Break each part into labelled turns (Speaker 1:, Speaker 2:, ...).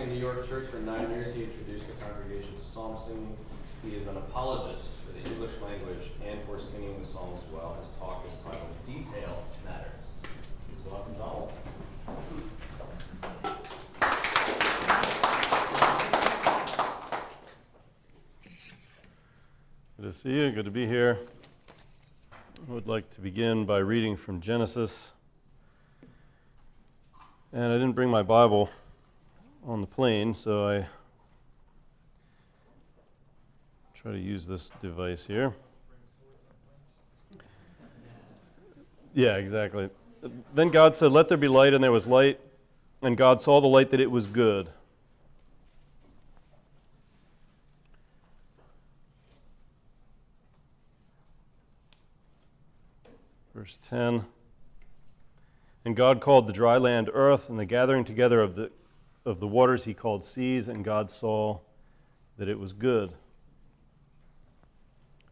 Speaker 1: pastoring a New York church for 9 years, he introduced the congregation to psalm singing. He is an apologist for the English language and for singing the psalms well. His talk is titled Detail Matters. Please welcome Donald.
Speaker 2: Good to see you. Good to be here. I would like to begin by reading from Genesis. And I didn't bring my Bible on the plane, so I try to use this device here. Yeah, exactly. Then God said, "Let there be light," and there was light. And God saw the light that it was good. Verse 10. And God called the dry land earth, and the gathering together of the waters he called seas, and God saw that it was good.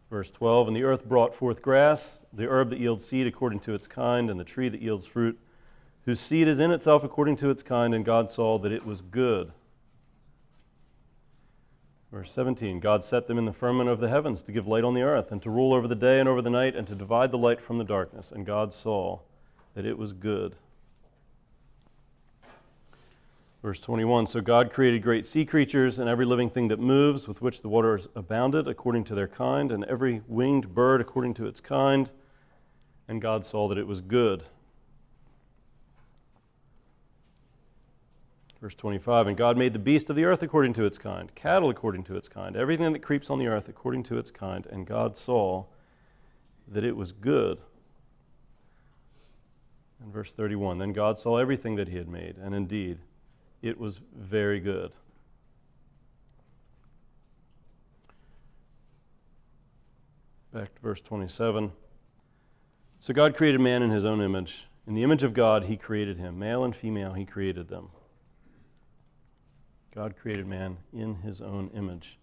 Speaker 2: Verse 12, and the earth brought forth grass, the herb that yields seed according to its kind, and the tree that yields fruit, whose seed is in itself according to its kind, and God saw that it was good. Verse 17, God set them in the firmament of the heavens to give light on the earth, and to rule over the day and over the night, and to divide the light from the darkness, and God saw that it was good. Verse 21, so God created great sea creatures and every living thing that moves, with which the waters abounded according to their kind, and every winged bird according to its kind, and God saw that it was good. Verse 25, and God made the beast of the earth according to its kind, cattle according to its kind, everything that creeps on the earth according to its kind, and God saw that it was good. And verse 31, then God saw everything that he had made, and indeed, it was very good. Back to verse 27. So God created man in his own image. In the image of God, he created him. Male and female, he created them. God created man in his own image.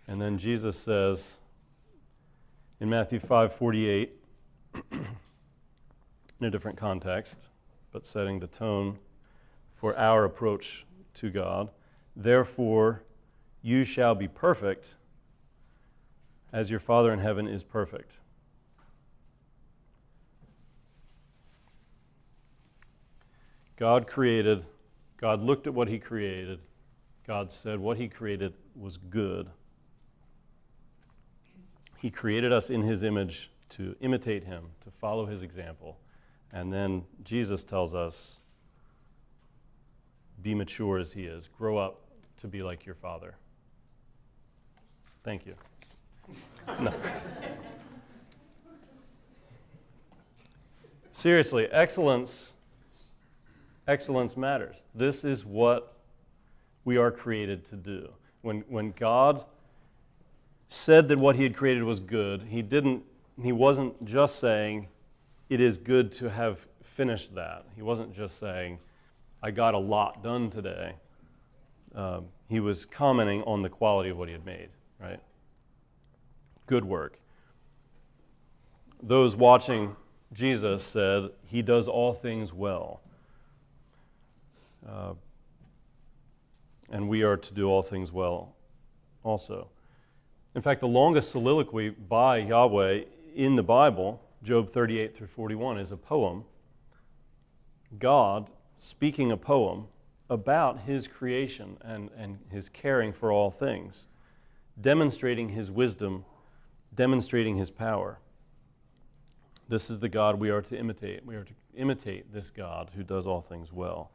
Speaker 2: And then Jesus says in Matthew 5:48, in a different context, but setting the tone for our approach to God, therefore you shall be perfect as your Father in heaven is perfect. God created, God looked at what he created, God said what he created was good. He created us in his image to imitate him, to follow his example. And then Jesus tells us, be mature as he is. Grow up to be like your Father. Thank you. No. Seriously, excellence matters. This is what we are created to do. When God said that what he had created was good, he wasn't just saying, it is good to have finished that. He wasn't just saying, I got a lot done today. He was commenting on the quality of what he had made, right? Good work. Those watching Jesus said, he does all things well. And we are to do all things well also. In fact, the longest soliloquy by Yahweh in the Bible, Job 38 through 41, is a poem. God speaking a poem about his creation and his caring for all things, demonstrating his wisdom, demonstrating his power. This is the God we are to imitate. We are to imitate this God who does all things well.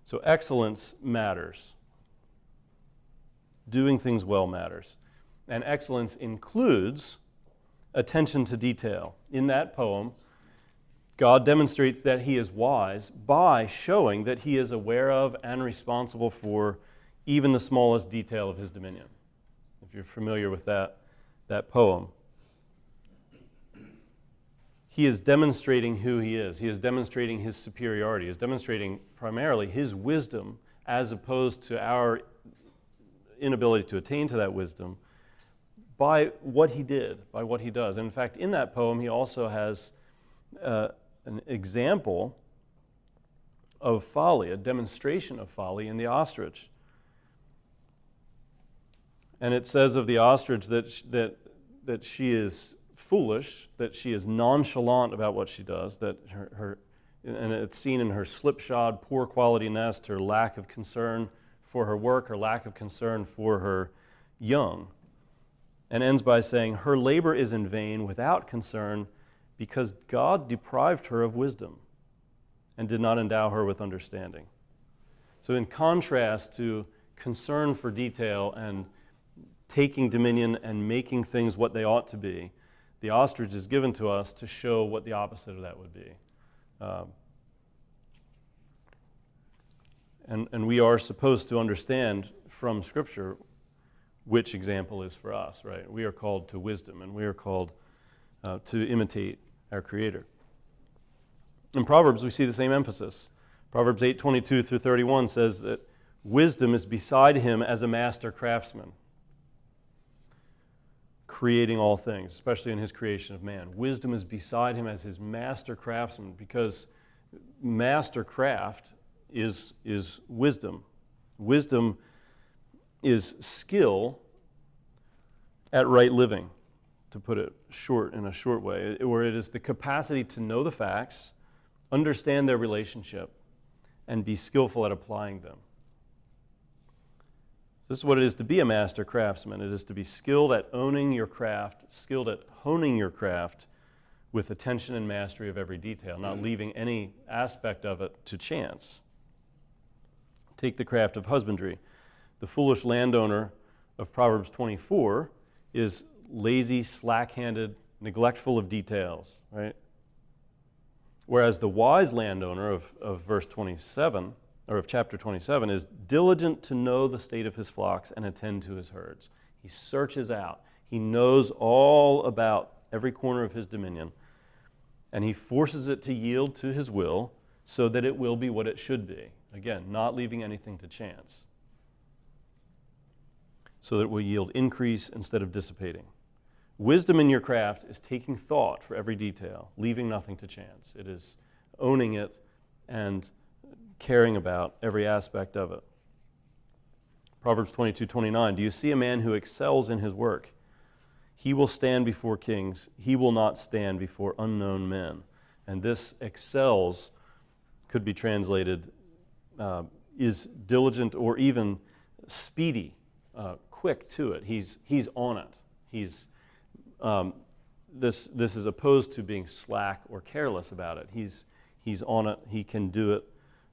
Speaker 2: So excellence matters. Doing things well matters. And excellence includes attention to detail. In that poem, God demonstrates that he is wise by showing that he is aware of and responsible for even the smallest detail of his dominion. If you're familiar with that poem. He is demonstrating who he is. He is demonstrating his superiority. He is demonstrating primarily his wisdom as opposed to our inability to attain to that wisdom by what he did, by what he does. And in fact, in that poem, he also has an example of folly, a demonstration of folly in the ostrich. And it says of the ostrich that she is foolish, that she is nonchalant about what she does, that and it's seen in her slipshod, poor quality nest, her lack of concern for her work, her lack of concern for her young. And ends by saying, her labor is in vain without concern because God deprived her of wisdom and did not endow her with understanding. So in contrast to concern for detail and taking dominion and making things what they ought to be, the ostrich is given to us to show what the opposite of that would be. And we are supposed to understand from Scripture which example is for us, right? We are called to wisdom, and we are called to imitate our Creator. In Proverbs, we see the same emphasis. Proverbs 8:22 through 31 says that wisdom is beside him as a master craftsman, creating all things, especially in his creation of man. Wisdom is beside him as his master craftsman, because master craft is wisdom. Wisdom is skill at right living, to put it in a short way, where it is the capacity to know the facts, understand their relationship, and be skillful at applying them. This is what it is to be a master craftsman. It is to be skilled at owning your craft, skilled at honing your craft with attention and mastery of every detail, not leaving any aspect of it to chance. Take the craft of husbandry. The foolish landowner of Proverbs 24 is lazy, slack-handed, neglectful of details, right? Whereas the wise landowner of verse 27, or of chapter 27, is diligent to know the state of his flocks and attend to his herds. He searches out. He knows all about every corner of his dominion, and he forces it to yield to his will so that it will be what it should be. Again, not leaving anything to chance, so that it will yield increase instead of dissipating. Wisdom in your craft is taking thought for every detail, leaving nothing to chance. It is owning it and caring about every aspect of it. Proverbs 22:29, do you see a man who excels in his work? He will stand before kings. He will not stand before unknown men. And this excels could be translated is diligent or even speedy, quick to it. He's on it. This is opposed to being slack or careless about it. He's on it. He can do it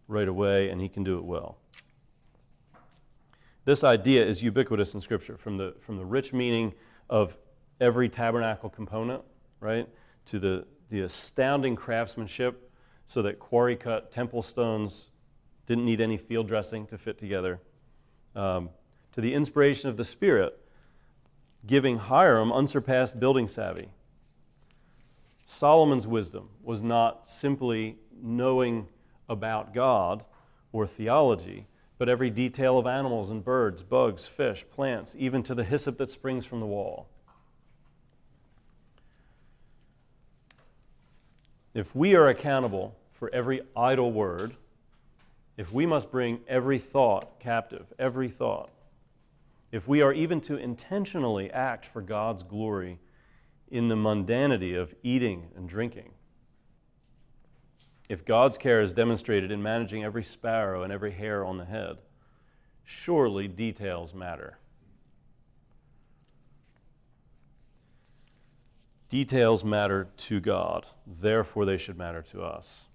Speaker 2: right away, and he can do it well. This idea is ubiquitous in Scripture, from the rich meaning of every tabernacle component, right, to the astounding craftsmanship, so that quarry-cut temple stones didn't need any field dressing to fit together, to the inspiration of the Spirit, giving Hiram unsurpassed building savvy. Solomon's wisdom was not simply knowing about God or theology, but every detail of animals and birds, bugs, fish, plants, even to the hyssop that springs from the wall. If we are accountable for every idle word, if we must bring every thought captive, every thought, if we are even to intentionally act for God's glory in the mundanity of eating and drinking, if God's care is demonstrated in managing every sparrow and every hair on the head, surely details matter. Details matter to God, therefore they should matter to us.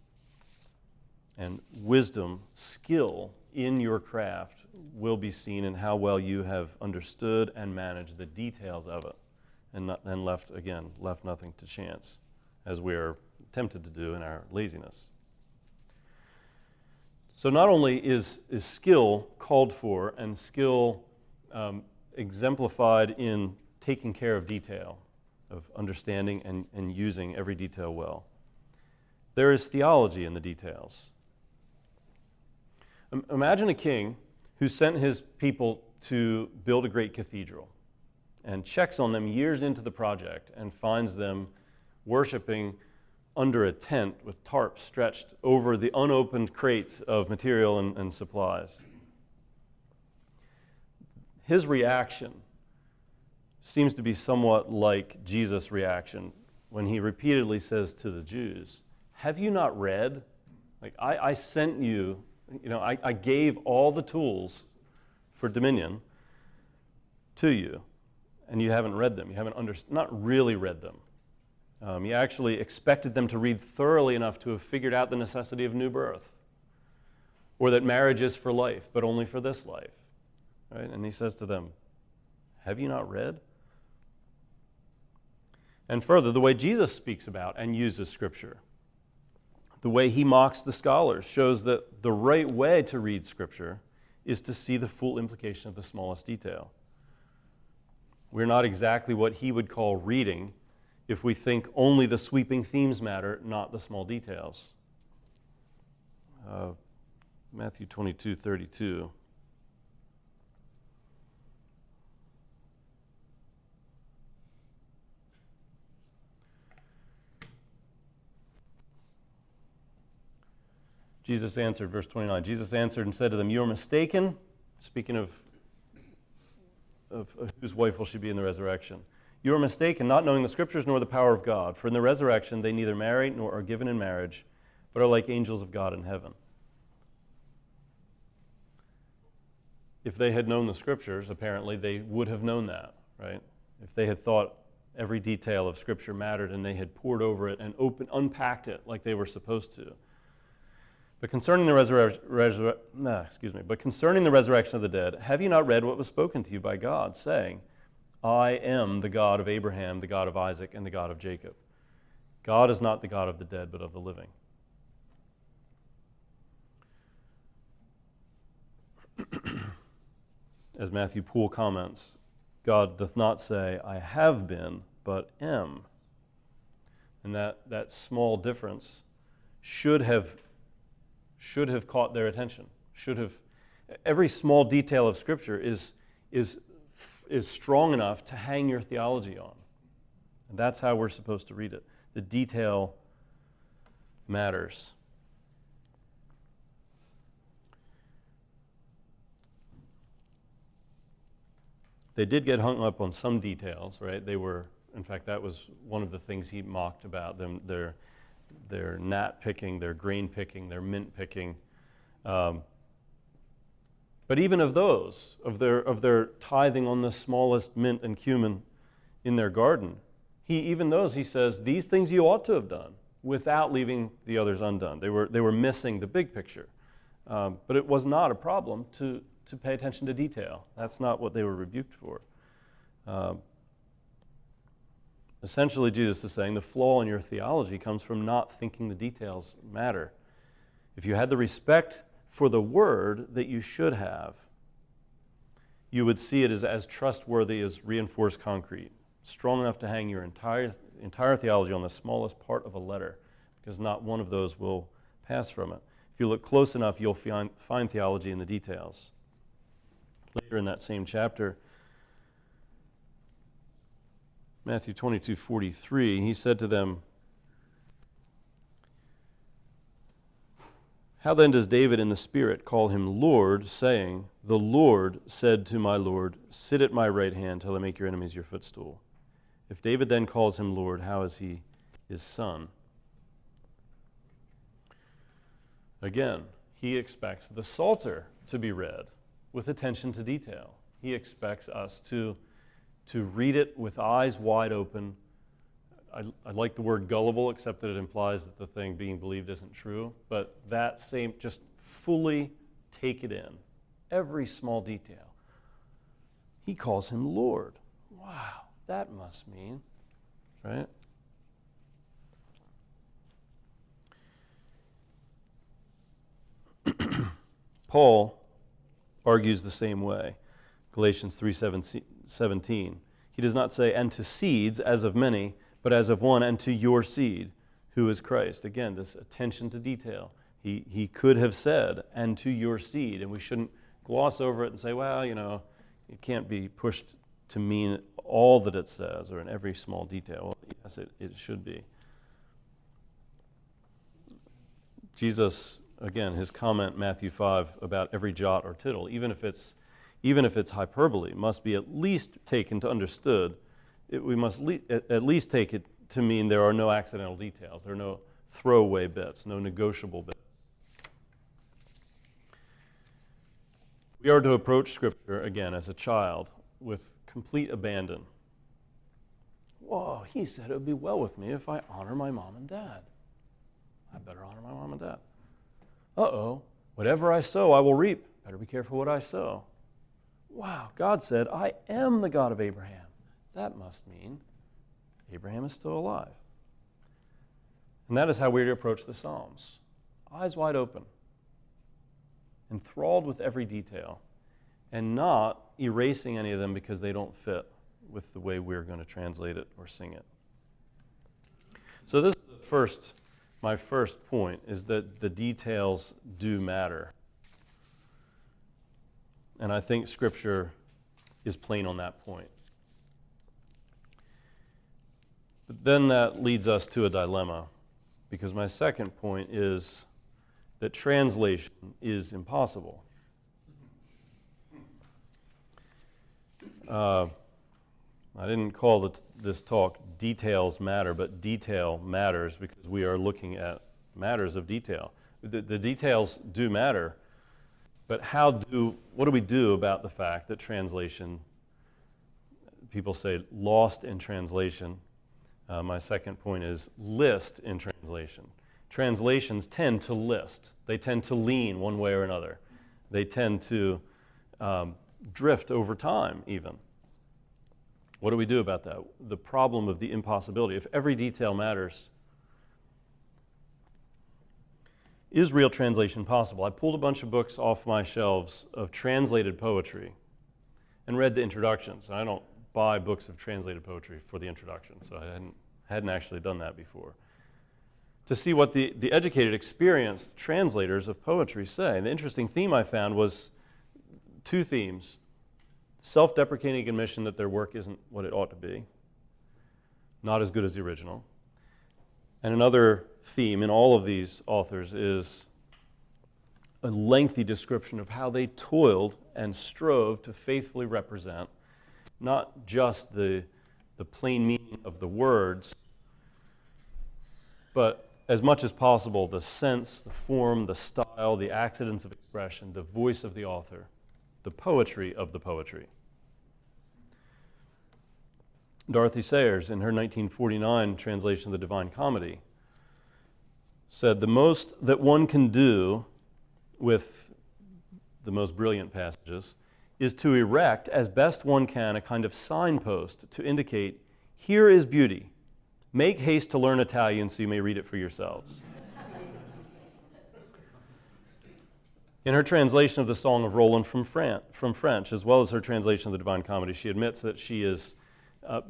Speaker 2: And wisdom, skill in your craft will be seen in how well you have understood and managed the details of it, and left nothing to chance, as we are tempted to do in our laziness. So not only is skill called for, and skill exemplified in taking care of detail, of understanding and using every detail well, there is theology in the details. Imagine a king who sent his people to build a great cathedral and checks on them years into the project and finds them worshiping under a tent with tarps stretched over the unopened crates of material and supplies. His reaction seems to be somewhat like Jesus' reaction when he repeatedly says to the Jews, have you not read? Like, I sent you, I gave all the tools for dominion to you, and you haven't read them. You haven't not really read them. He actually expected them to read thoroughly enough to have figured out the necessity of new birth, or that marriage is for life, but only for this life. Right? And he says to them, have you not read? And further, the way Jesus speaks about and uses Scripture, the way he mocks the scholars, shows that the right way to read Scripture is to see the full implication of the smallest detail. We're not exactly what he would call reading if we think only the sweeping themes matter, not the small details. Matthew 22:32. Jesus answered, verse 29, Jesus answered and said to them, you are mistaken, speaking of whose wife will she be in the resurrection. You are mistaken, not knowing the Scriptures nor the power of God. For in the resurrection they neither marry nor are given in marriage, but are like angels of God in heaven. If they had known the Scriptures, apparently they would have known that, right? If they had thought every detail of Scripture mattered and they had pored over it and unpacked it like they were supposed to. But concerning the resurrection of the dead, have you not read what was spoken to you by God, saying, I am the God of Abraham, the God of Isaac, and the God of Jacob. God is not the God of the dead, but of the living. As Matthew Poole comments, God doth not say, I have been, but am. And that small difference should have caught their attention. Every small detail of Scripture is strong enough to hang your theology on. And that's how we're supposed to read it. The detail matters. They did get hung up on some details, right? In fact, that was one of the things he mocked about them, their gnat picking, their grain picking, their mint picking. But even of those, of their tithing on the smallest mint and cumin in their garden, even those, he says, these things you ought to have done without leaving the others undone. They were missing the big picture. But it was not a problem to pay attention to detail. That's not what they were rebuked for. Essentially, Jesus is saying the flaw in your theology comes from not thinking the details matter. If you had the respect for the Word that you should have, you would see it as trustworthy as reinforced concrete, strong enough to hang your entire theology on the smallest part of a letter, because not one of those will pass from it. If you look close enough, you'll find theology in the details. Later in that same chapter, Matthew 22:43, he said to them, how then does David in the Spirit call him Lord, saying, the Lord said to my Lord, sit at my right hand till I make your enemies your footstool. If David then calls him Lord, how is he his son? Again, he expects the Psalter to be read with attention to detail. He expects us to read it with eyes wide open. I like the word gullible, except that it implies that the thing being believed isn't true. But that same, just fully take it in. Every small detail. He calls him Lord. Wow, that must mean, right? Paul argues the same way. Galatians 3:17. He does not say, and to seeds, as of many, but as of one, and to your seed, who is Christ. Again, this attention to detail. He could have said, and to your seed, and we shouldn't gloss over it and say, well, it can't be pushed to mean all that it says or in every small detail. Well, yes, it should be. Jesus, again, his comment, Matthew 5, about every jot or tittle, even if it's hyperbole, must be at least taken to understood. We must at least take it to mean there are no accidental details. There are no throwaway bits, no negotiable bits. We are to approach Scripture, again, as a child, with complete abandon. Whoa, he said it would be well with me if I honor my mom and dad. I better honor my mom and dad. Uh-oh, whatever I sow, I will reap. Better be careful what I sow. Wow, God said, I am the God of Abraham. That must mean Abraham is still alive. And that is how we're to approach the Psalms. Eyes wide open, enthralled with every detail, and not erasing any of them because they don't fit with the way we're going to translate it or sing it. So this is my first point, is that the details do matter. And I think Scripture is plain on that point. But then that leads us to a dilemma, because my second point is that translation is impossible. I didn't call this talk Details Matter, but Detail Matters, because we are looking at matters of detail. The details do matter, but what do we do about the fact that translation, people say lost in translation. My second point is list in translation. Translations tend to list. They tend to lean one way or another. They tend to drift over time, even. What do we do about that? The problem of the impossibility. If every detail matters, is real translation possible? I pulled a bunch of books off my shelves of translated poetry and read the introductions. I don't buy books of translated poetry for the introduction, so I hadn't actually done that before, to see what the educated, experienced translators of poetry say. And the interesting theme I found was two themes: self-deprecating admission that their work isn't what it ought to be, not as good as the original. And another theme in all of these authors is a lengthy description of how they toiled and strove to faithfully represent not just the plain meaning of the words, but as much as possible the sense, the form, the style, the accidents of expression, the voice of the author, the poetry of the poetry. Dorothy Sayers, in her 1949 translation of the Divine Comedy, said, "The most that one can do with the most brilliant passages is to erect, as best one can, a kind of signpost to indicate, here is beauty. Make haste to learn Italian so you may read it for yourselves." In her translation of the Song of Roland from French, as well as her translation of the Divine Comedy, she admits that she is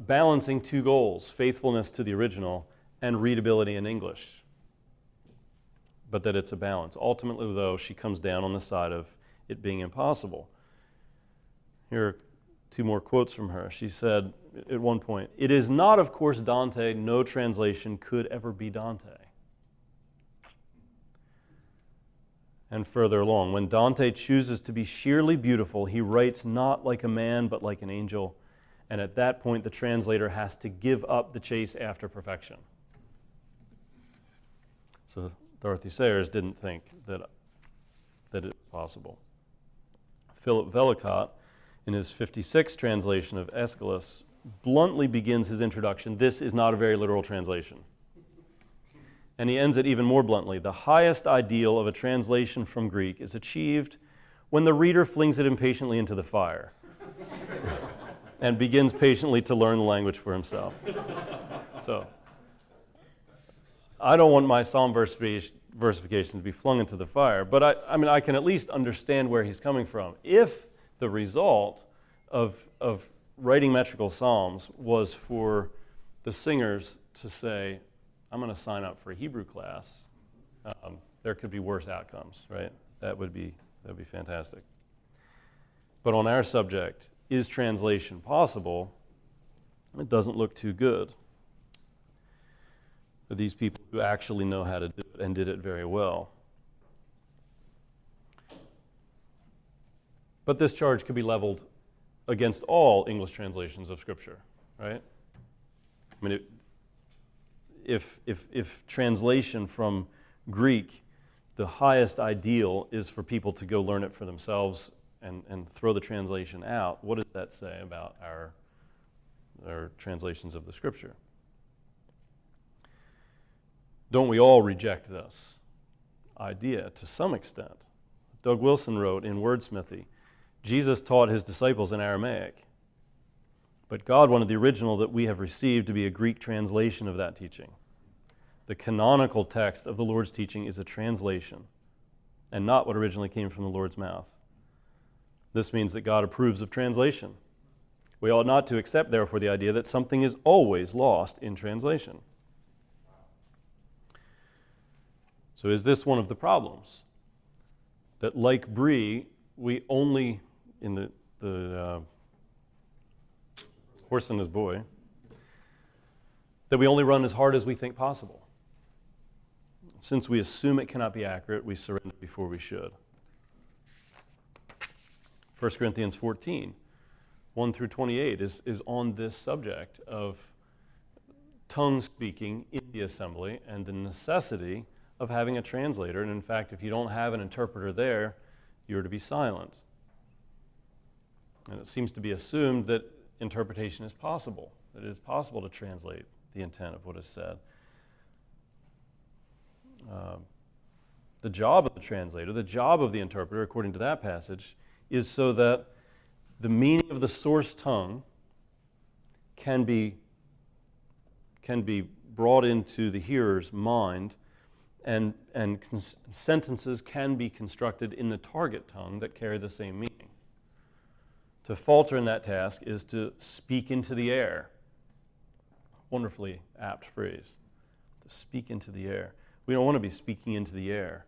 Speaker 2: balancing two goals: faithfulness to the original and readability in English, but that it's a balance. Ultimately, though, she comes down on the side of it being impossible. Here are two more quotes from her. She said at one point, "It is not, of course, Dante. No translation could ever be Dante." And further along, "When Dante chooses to be sheerly beautiful, he writes not like a man, but like an angel. And at that point, the translator has to give up the chase after perfection." So Dorothy Sayers didn't think that it was possible. Philip Vellacott, in his 56th translation of Aeschylus, bluntly begins his introduction, "This is not a very literal translation." And he ends it even more bluntly, "The highest ideal of a translation from Greek is achieved when the reader flings it impatiently into the fire and begins patiently to learn the language for himself." So, I don't want my psalm versification to be flung into the fire, but I can at least understand where he's coming from. If the result of writing metrical psalms was for the singers to say, "I'm going to sign up for a Hebrew class," there could be worse outcomes, right? That would be fantastic. But on our subject, is translation possible? It doesn't look too good for these people who actually know how to do it and did it very well. But this charge could be leveled against all English translations of Scripture, right? I mean, if translation from Greek, the highest ideal is for people to go learn it for themselves and throw the translation out, what does that say about our translations of the Scripture? Don't we all reject this idea to some extent? Doug Wilson wrote in Wordsmithy, Jesus taught his disciples in Aramaic, but God wanted the original that we have received to be a Greek translation of that teaching. The canonical text of the Lord's teaching is a translation and not what originally came from the Lord's mouth. This means that God approves of translation. We ought not to accept, therefore, the idea that something is always lost in translation. So is this one of the problems? That like Brie, we only, in the Horse and His Boy, that we only run as hard as we think possible. Since we assume it cannot be accurate, we surrender before we should. 1 Corinthians 14, 1 through 28 is on this subject of tongue speaking in the assembly and the necessity of having a translator. And in fact, if you don't have an interpreter there, you're to be silent. And it seems to be assumed that interpretation is possible, that it is possible to translate the intent of what is said. The job of the translator, the job of the interpreter, according to that passage, is so that the meaning of the source tongue can be brought into the hearer's mind, and sentences can be constructed in the target tongue that carry the same meaning. To falter in that task is to speak into the air. Wonderfully apt phrase. To speak into the air. We don't want to be speaking into the air.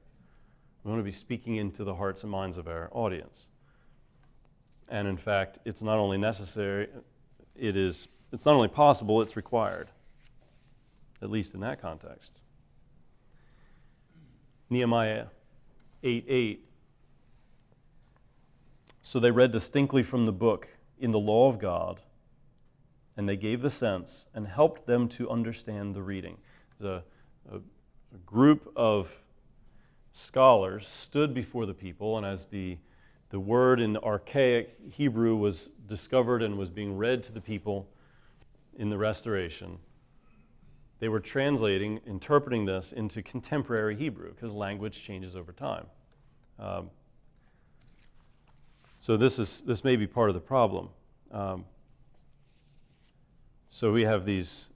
Speaker 2: We want to be speaking into the hearts and minds of our audience. And in fact, it's not only necessary, it's not only possible, it's required, at least in that context. Nehemiah 8:8. So they read distinctly from the book in the law of God, and they gave the sense and helped them to understand the reading. A group of scholars stood before the people, and as the word in archaic Hebrew was discovered and was being read to the people in the Restoration, they were translating, interpreting this into contemporary Hebrew, because language changes over time. So this may be part of the problem. So we have these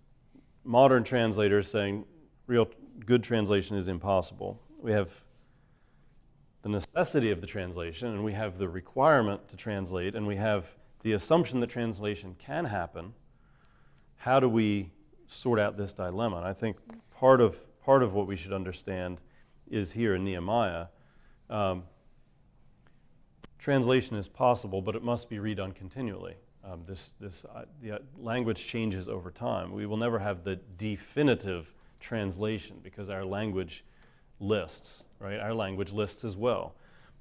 Speaker 2: modern translators saying real good translation is impossible. We have the necessity of the translation, and we have the requirement to translate, and we have the assumption that translation can happen. How do we sort out this dilemma? And I think part of what we should understand is here in Nehemiah. Translation is possible, but it must be redone continually. The language changes over time. We will never have the definitive translation because our language lists, right? Our language lists as well.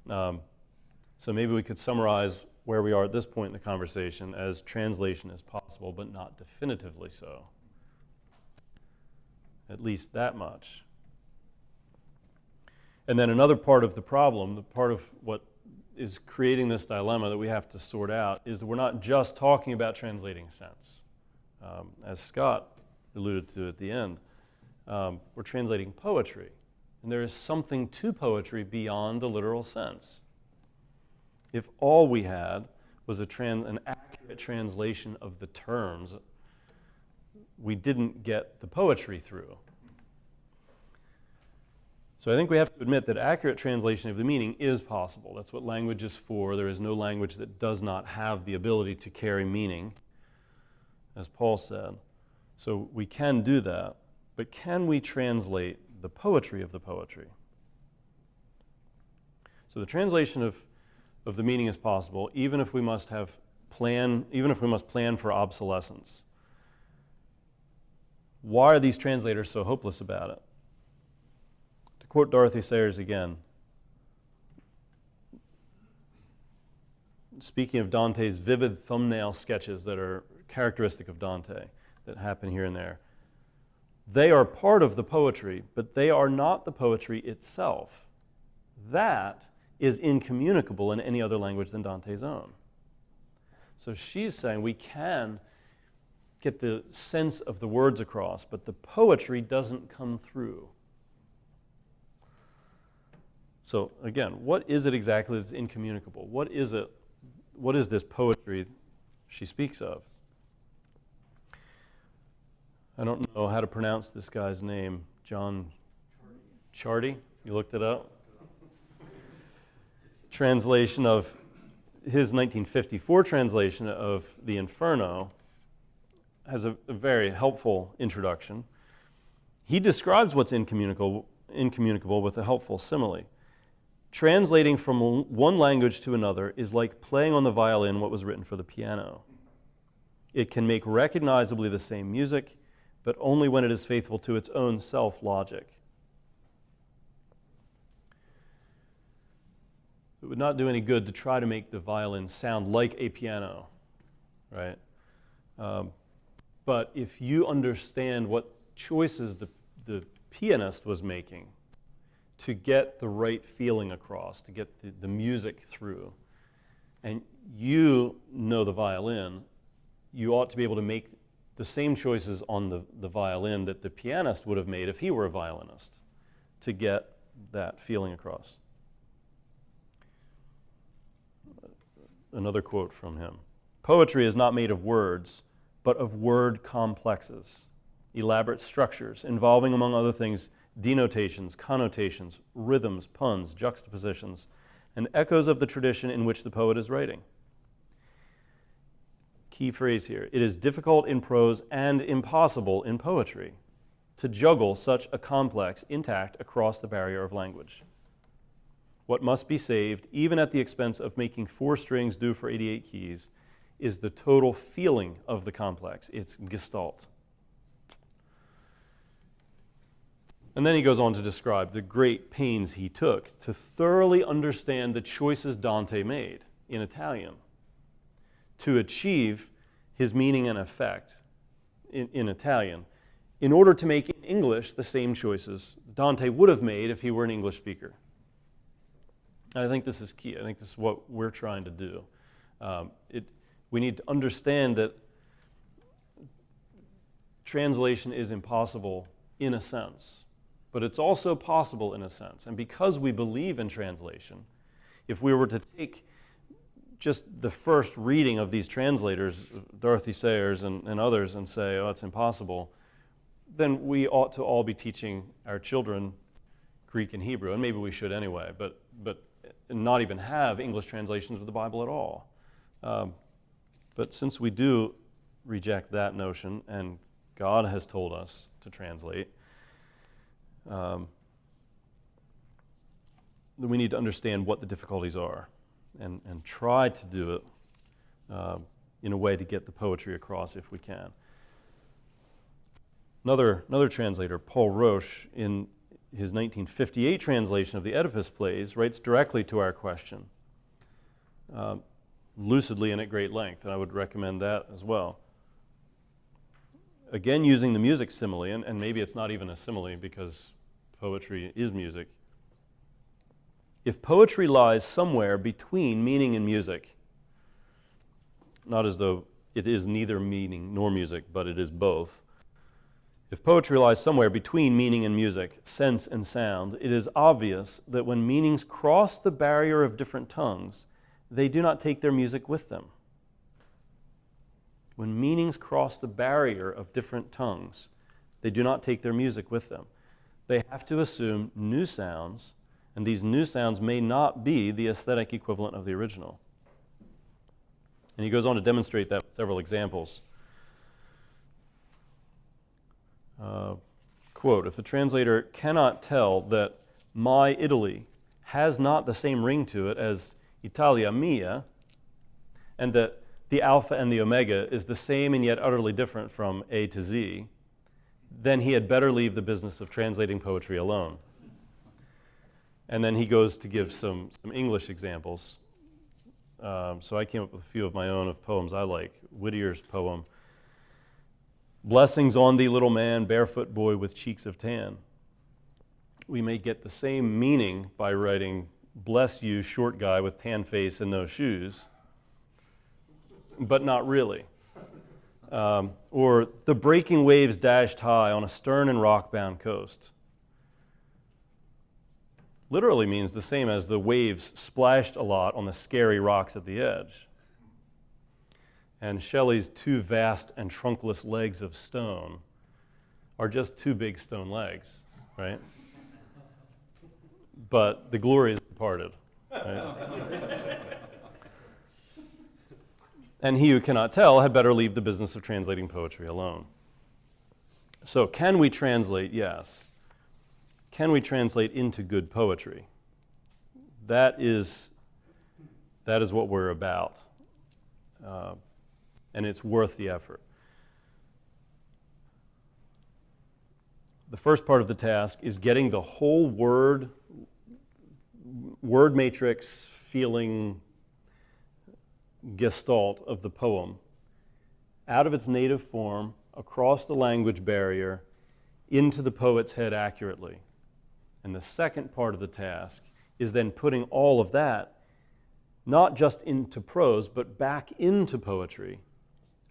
Speaker 2: So maybe we could summarize where we are at this point in the conversation as translation is possible, but not definitively so. At least that much. And then another part of the problem, the part of what is creating this dilemma that we have to sort out, is that we're not just talking about translating sense. As Scott alluded to at the end, we're translating poetry. And there is something to poetry beyond the literal sense. If all we had was an accurate translation of the terms, we didn't get the poetry through. So I think we have to admit that accurate translation of the meaning is possible. That's what language is for. There is no language that does not have the ability to carry meaning, as Paul said. So we can do that, but can we translate the poetry of the poetry? So the translation of the meaning is possible, even if we must plan for obsolescence. Why are these translators so hopeless about it? To quote Dorothy Sayers again, speaking of Dante's vivid thumbnail sketches that are characteristic of Dante, that happen here and there. They are part of the poetry, but they are not the poetry itself. That is incommunicable in any other language than Dante's own. So she's saying we can get the sense of the words across, but the poetry doesn't come through. So again, what is it exactly that's incommunicable? What is it? What is this poetry she speaks of? I don't know how to pronounce this guy's name. John Chardy? You looked it up? Translation of his 1954 translation of the Inferno has a very helpful introduction. He describes what's incommunicable with a helpful simile. Translating from one language to another is like playing on the violin what was written for the piano. It can make recognizably the same music, but only when it is faithful to its own self-logic. It would not do any good to try to make the violin sound like a piano, right? But if you understand what choices the pianist was making to get the right feeling across, to get the music through, and you know the violin, you ought to be able to make the same choices on the violin that the pianist would have made if he were a violinist to get that feeling across. Another quote from him. Poetry is not made of words, but of word complexes, elaborate structures involving, among other things, denotations, connotations, rhythms, puns, juxtapositions, and echoes of the tradition in which the poet is writing. Key phrase here, it is difficult in prose and impossible in poetry to juggle such a complex intact across the barrier of language. What must be saved, even at the expense of making 4 strings do for 88 keys, is the total feeling of the complex, its gestalt. And then he goes on to describe the great pains he took to thoroughly understand the choices Dante made in Italian to achieve his meaning and effect in Italian, in order to make in English the same choices Dante would have made if he were an English speaker. I think this is key. I think this is what we're trying to do. We need to understand that translation is impossible in a sense, but it's also possible in a sense. And because we believe in translation, if we were to take just the first reading of these translators, Dorothy Sayers and others, and say, oh, it's impossible, then we ought to all be teaching our children Greek and Hebrew, and maybe we should anyway, but not even have English translations of the Bible at all. But since we do reject that notion, and God has told us to translate, then we need to understand what the difficulties are and try to do it in a way to get the poetry across if we can. Another translator, Paul Roche, in his 1958 translation of the Oedipus plays, writes directly to our question, lucidly and at great length, and I would recommend that as well. Again, using the music simile, and maybe it's not even a simile because poetry is music. If poetry lies somewhere between meaning and music, not as though it is neither meaning nor music, but it is both. If poetry lies somewhere between meaning and music, sense and sound, it is obvious that when meanings cross the barrier of different tongues, they do not take their music with them. When meanings cross the barrier of different tongues, they do not take their music with them. They have to assume new sounds, and these new sounds may not be the aesthetic equivalent of the original. And he goes on to demonstrate that with several examples. Quote, if the translator cannot tell that my Italy has not the same ring to it as Italia mia, and that the alpha and the omega is the same and yet utterly different from A to Z, then he had better leave the business of translating poetry alone. And then he goes to give some English examples. So I came up with a few of my own of poems I like. Whittier's poem, "Blessings on thee, little man, barefoot boy with cheeks of tan." We may get the same meaning by writing, "Bless you, short guy with tan face and no shoes," but not really. Or "The breaking waves dashed high on a stern and rock-bound coast." Literally means the same as "the waves splashed a lot on the scary rocks at the edge." And Shelley's "two vast and trunkless legs of stone" are just two big stone legs, right? But the glory is departed, right? And he who cannot tell had better leave the business of translating poetry alone. So can we translate? Yes. Can we translate into good poetry? That is what we're about. And it's worth the effort. The first part of the task is getting the whole word matrix feeling gestalt of the poem out of its native form, across the language barrier, into the poet's head accurately. And the second part of the task is then putting all of that not just into prose, but back into poetry,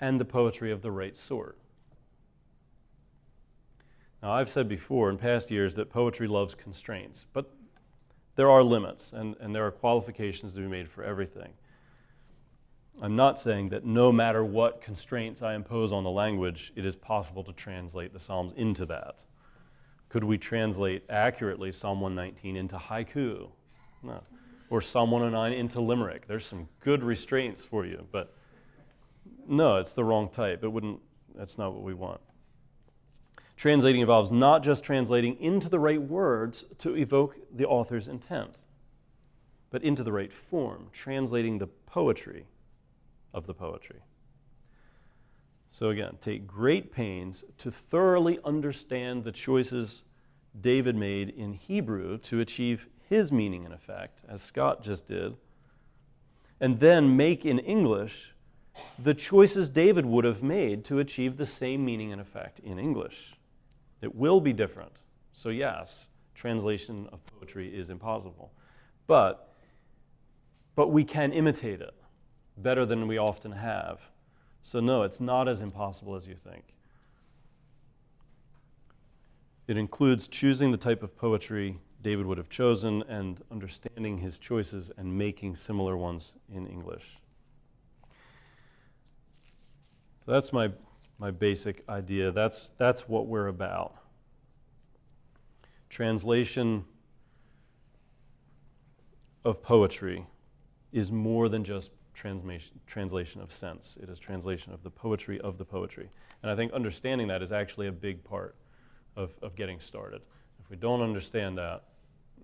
Speaker 2: and the poetry of the right sort. Now, I've said before in past years that poetry loves constraints, but there are limits, and there are qualifications to be made for everything. I'm not saying that no matter what constraints I impose on the language, it is possible to translate the Psalms into that. Could we translate accurately Psalm 119 into haiku? No. Or Psalm 109 into limerick? There's some good restraints for you, but no, it's the wrong type. That's not what we want. Translating involves not just translating into the right words to evoke the author's intent, but into the right form, translating the poetry of the poetry. So again, take great pains to thoroughly understand the choices David made in Hebrew to achieve his meaning and effect, as Scott just did, and then make in English the choices David would have made to achieve the same meaning and effect in English. It will be different. So yes, translation of poetry is impossible. But we can imitate it better than we often have. So no, it's not as impossible as you think. It includes choosing the type of poetry David would have chosen and understanding his choices and making similar ones in English. So that's my basic idea. That's what we're about. Translation of poetry is more than just translation of sense. It is translation of the poetry of the poetry. And I think understanding that is actually a big part of getting started. If we don't understand that,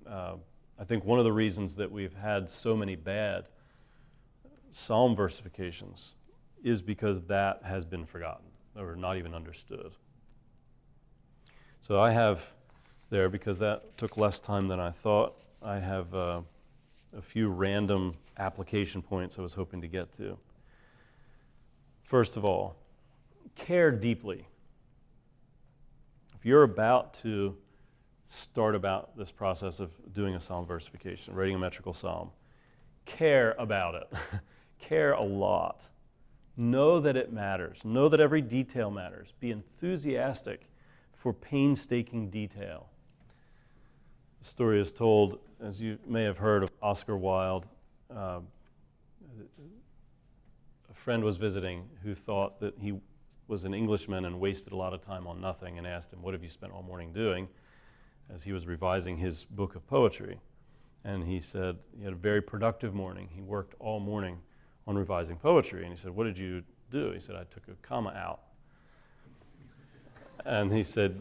Speaker 2: I think one of the reasons that we've had so many bad psalm versifications is because that has been forgotten or not even understood. So I have there, because that took less time than I thought, I have a few random application points I was hoping to get to. First of all, care deeply. If you're about to start about this process of doing a psalm versification, writing a metrical psalm, care about it. Care a lot. Know that it matters. Know that every detail matters. Be enthusiastic for painstaking detail. The story is told, as you may have heard, of Oscar Wilde. A friend was visiting who thought that he was an Englishman and wasted a lot of time on nothing, and asked him, "What have you spent all morning doing?" as he was revising his book of poetry. And he said he had a very productive morning. He worked all morning on revising poetry. And he said, "What did you do?" He said, "I took a comma out." And he said,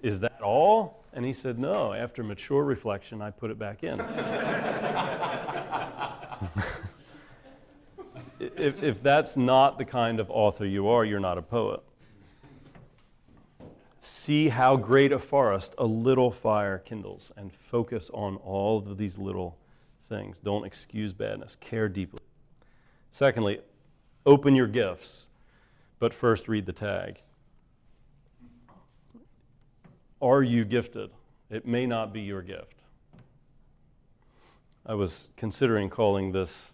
Speaker 2: "Is that all?" And he said, "No, after mature reflection, I put it back in." If that's not the kind of author you are, you're not a poet. See how great a forest a little fire kindles, and focus on all of these little things. Don't excuse badness. Care deeply. Secondly, open your gifts, but first read the tag. Are you gifted? It may not be your gift. I was considering calling this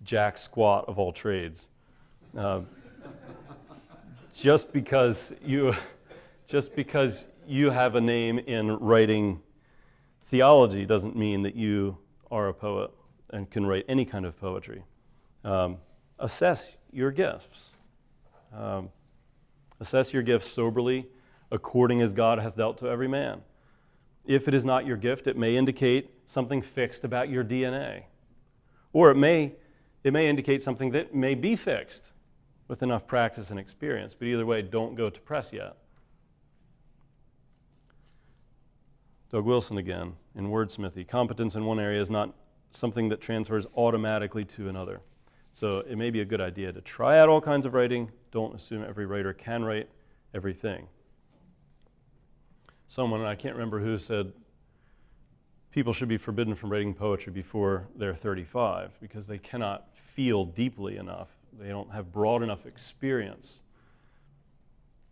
Speaker 2: Jack Squat of all trades. Just because you have a name in writing theology doesn't mean that you are a poet and can write any kind of poetry. Assess your gifts. Assess your gifts soberly, according as God hath dealt to every man. If it is not your gift, it may indicate something fixed about your DNA. Or it may indicate something that may be fixed with enough practice and experience. But either way, don't go to press yet. Doug Wilson again, in wordsmithy. Competence in one area is not something that transfers automatically to another. So it may be a good idea to try out all kinds of writing. Don't assume every writer can write everything. Someone, I can't remember who, said people should be forbidden from writing poetry before they're 35 because they cannot feel deeply enough. They don't have broad enough experience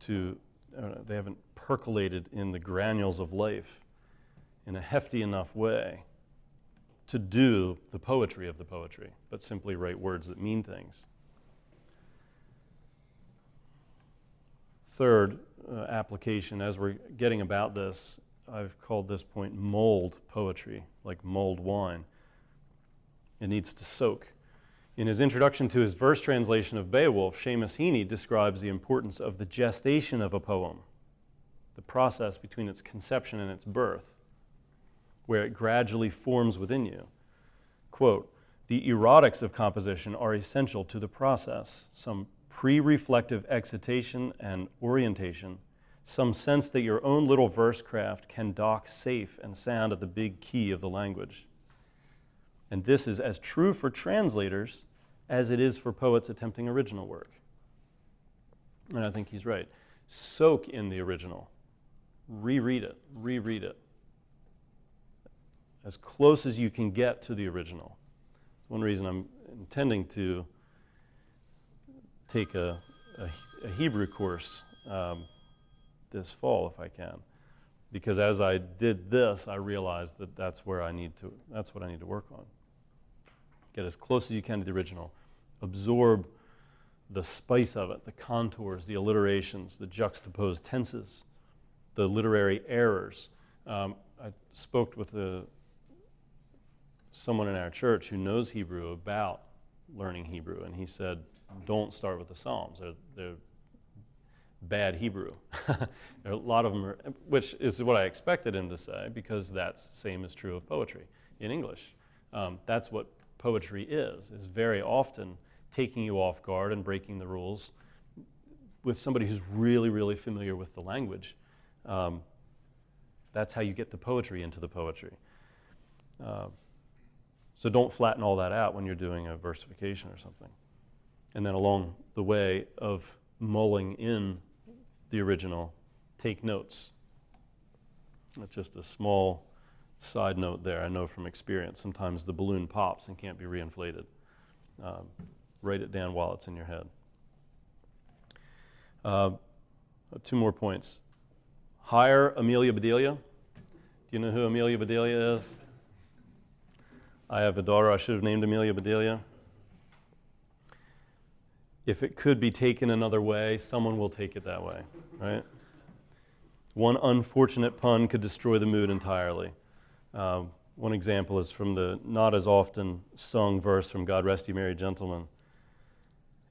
Speaker 2: they haven't percolated in the granules of life in a hefty enough way to do the poetry of the poetry, but simply write words that mean things. Third application, as we're getting about this, I've called this point mulled poetry, like mulled wine. It needs to soak. In his introduction to his verse translation of Beowulf, Seamus Heaney describes the importance of the gestation of a poem, the process between its conception and its birth, where it gradually forms within you. Quote, "The erotics of composition are essential to the process, some pre-reflective excitation and orientation, some sense that your own little verse craft can dock safe and sound at the big key of the language. And this is as true for translators as it is for poets attempting original work." And I think he's right. Soak in the original. Reread it. As close as you can get to the original. One reason I'm intending to take a Hebrew course this fall if I can, because as I did this, I realized that that's what I need to work on. Get as close as you can to the original. Absorb the spice of it, the contours, the alliterations, the juxtaposed tenses, the literary errors. I spoke with someone in our church who knows Hebrew about learning Hebrew, and he said, don't start with the Psalms. They're bad Hebrew. There are a lot of them, which is what I expected him to say, because that's the same is true of poetry in English. That's what poetry is very often taking you off guard and breaking the rules with somebody who's really, really familiar with the language. That's how you get the poetry into the poetry. So don't flatten all that out when you're doing a versification or something. And then along the way of mulling in the original, take notes. That's just a small side note there. I know from experience, sometimes the balloon pops and can't be reinflated. Write it down while it's in your head. 2 more points. Hire Amelia Bedelia. Do you know who Amelia Bedelia is? I have a daughter I should have named Amelia Bedelia. If it could be taken another way, someone will take it that way, right? One unfortunate pun could destroy the mood entirely. One example is from the not as often sung verse from God Rest Ye Merry Gentlemen.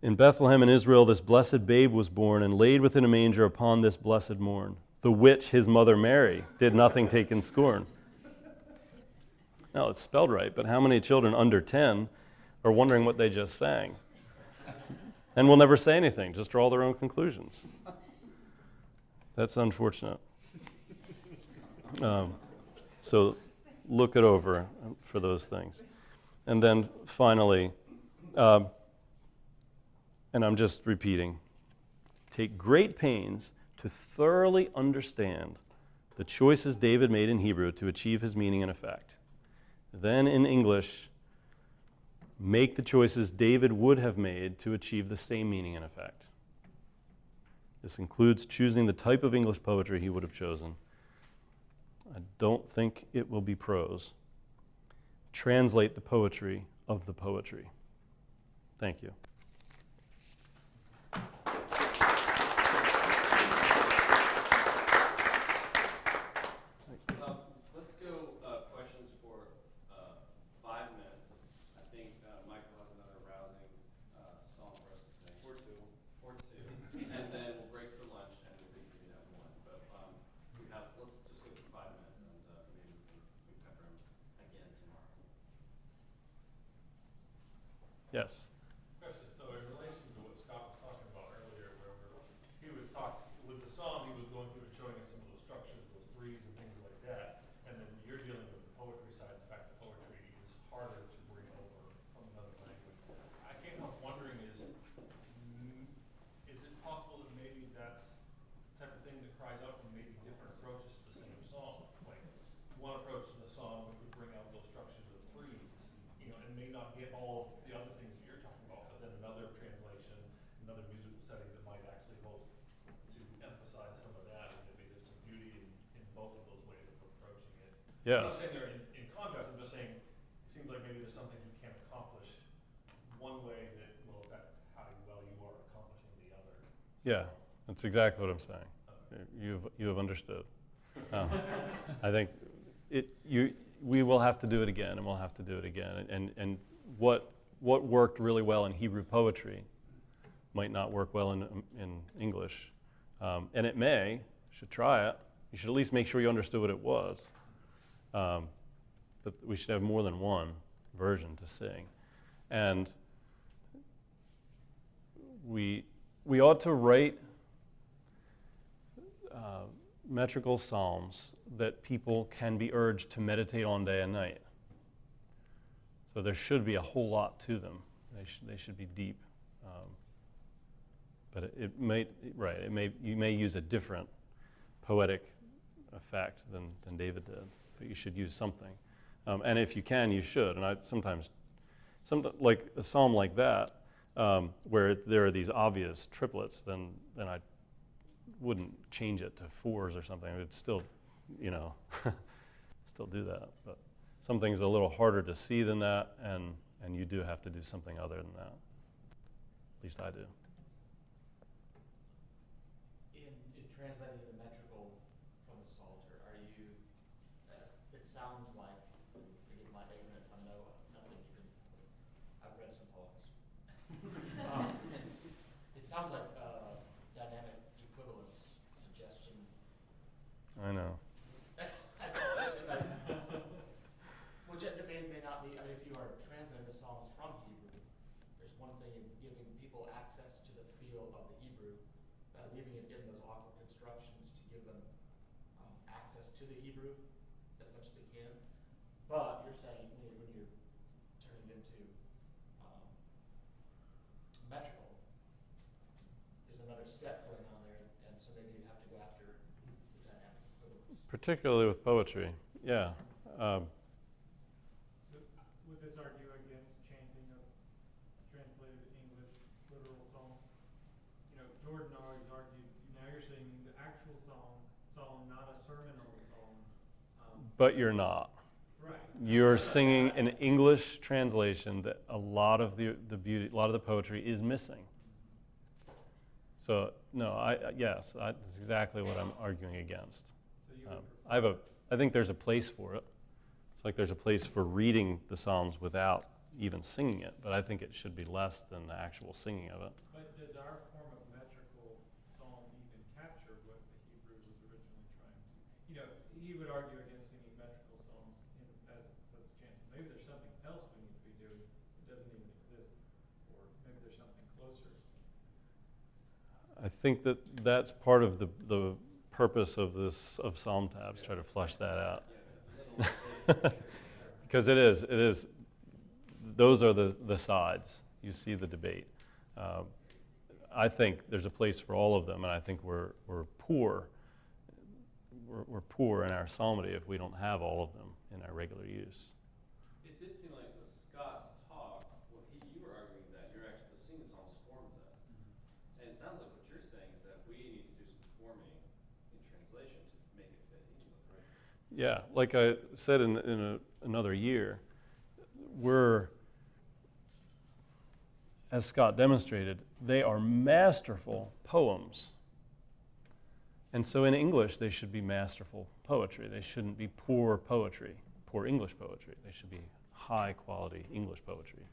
Speaker 2: In Bethlehem in Israel, this blessed babe was born and laid within a manger upon this blessed morn. The which his mother Mary did nothing take in scorn. Now, it's spelled right, but how many children under 10 are wondering what they just sang? And will never say anything, just draw their own conclusions. That's unfortunate. So look it over for those things. And then finally, and I'm just repeating, take great pains to thoroughly understand the choices David made in Hebrew to achieve his meaning and effect. Then in English, make the choices David would have made to achieve the same meaning and effect. This includes choosing the type of English poetry he would have chosen. I don't think it will be prose. Translate the poetry of the poetry. Thank you.
Speaker 1: Let's go questions for 5 minutes. I think Michael has another rousing song for us to sing. Or two. And then we'll break for lunch and we'll reconvene at 1. But let's just go for 5 minutes and maybe we can pepper him again tomorrow.
Speaker 2: Yes.
Speaker 3: Question. So in relation to what Scott was talking about earlier, where he was talking with the psalm, he was going through and showing us some of those structures, those threes and things like that. And then you're dealing with the poetry side. In fact, the poetry is harder to bring over from another language. I can't help wondering is it possible that maybe that's the type of thing that cries out for maybe different approaches to the same song? Like one approach to the song which would bring out those structures of threes, and may not get all of the other things that you're talking about, but then another translation, another musical setting that might actually hope to emphasize some of that, and maybe there's some beauty in both of those ways of approaching it.
Speaker 2: Yes.
Speaker 3: I'm not saying they're in contrast, I'm just saying it seems like maybe there's some things you can't accomplish one way that will affect how well you are accomplishing the other.
Speaker 2: Yeah, that's exactly what I'm saying. You have understood. I think we will have to do it again, and we'll have to do it again. And what worked really well in Hebrew poetry might not work well in English, and it may. You should try it. You should at least make sure you understood what it was. But we should have more than one version to sing, and we ought to write metrical psalms that people can be urged to meditate on day and night. So there should be a whole lot to them. They should be deep. But you may use a different poetic effect than David did, but you should use something. And if you can, you should. And I sometimes like a psalm like that, where there are these obvious triplets, then I wouldn't change it to fours or something. I would still, still do that. But something's a little harder to see than that, and you do have to do something other than that. At least I do.
Speaker 4: In translating the metrical from the Psalter, are you? It sounds like, forgive my ignorance, I know nothing. I've read some poems. It sounds like dynamic equivalence suggestion.
Speaker 2: I know.
Speaker 4: Which it may not be. I mean, if you are translating the Psalms from Hebrew, there's one thing in giving people access to the feel of the Hebrew, leaving it in those awkward constructions to give them access to the Hebrew as much as they can. But you're saying when you're turning it into metrical, there's another step going on there, and so maybe you have to go after the dynamic equivalence.
Speaker 2: Particularly with poetry, yeah.
Speaker 5: So would this argue against chanting of translated English literal songs? Jordan always argued, now you're singing the actual song, not a sermon on the song.
Speaker 2: But you're not.
Speaker 5: Right.
Speaker 2: You're singing an English translation that a lot of the beauty, a lot of the poetry is missing. So no, that's exactly what I'm arguing against.
Speaker 5: So you would
Speaker 2: I think there's a place for it. It's like there's a place for reading the Psalms without even singing it, but I think it should be less than the actual singing of it.
Speaker 5: But does our form of metrical psalm even capture what the Hebrew was originally trying to? He would argue against singing metrical psalms as opposed to chanting. Maybe there's something else we need to be doing that doesn't even exist, or maybe there's something closer.
Speaker 2: I think that's part of the purpose of Psalm Tabs, try to flesh that out. Because it is, those are the sides. You see the debate. I think there's a place for all of them, and I think we're poor. We're poor in our psalmody if we don't have all of them in our regular use.
Speaker 1: It did seem like with Scott's talk, we need to do some forming in translation to make it fit English, right?
Speaker 2: Yeah, like I said another year, we're, as Scott demonstrated, they are masterful poems. And so in English, they should be masterful poetry. They shouldn't be poor poetry, poor English poetry. They should be high quality English poetry,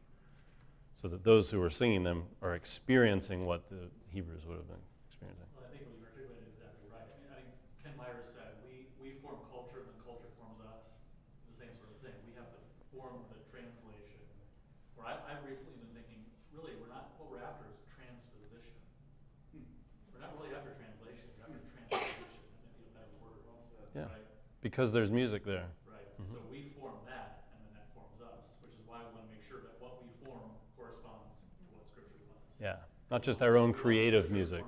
Speaker 2: so that those who are singing them are experiencing what the Hebrews would have been experiencing.
Speaker 6: Well, I think what you articulated is exactly right. I think Ken Myers said, we form culture and then culture forms us. It's the same sort of thing. We have to form the translation. Where I've recently been thinking, really, what we're after is transposition. We're not really after translation, we're after transposition. That might be a better word.
Speaker 2: Yeah,
Speaker 6: Right?
Speaker 2: because there's music there.
Speaker 6: Right.
Speaker 2: Mhm.
Speaker 6: So we form that, and then that forms us, which is why we want to make sure that what we form corresponds to what Scripture wants.
Speaker 2: Yeah, not just our own creative music.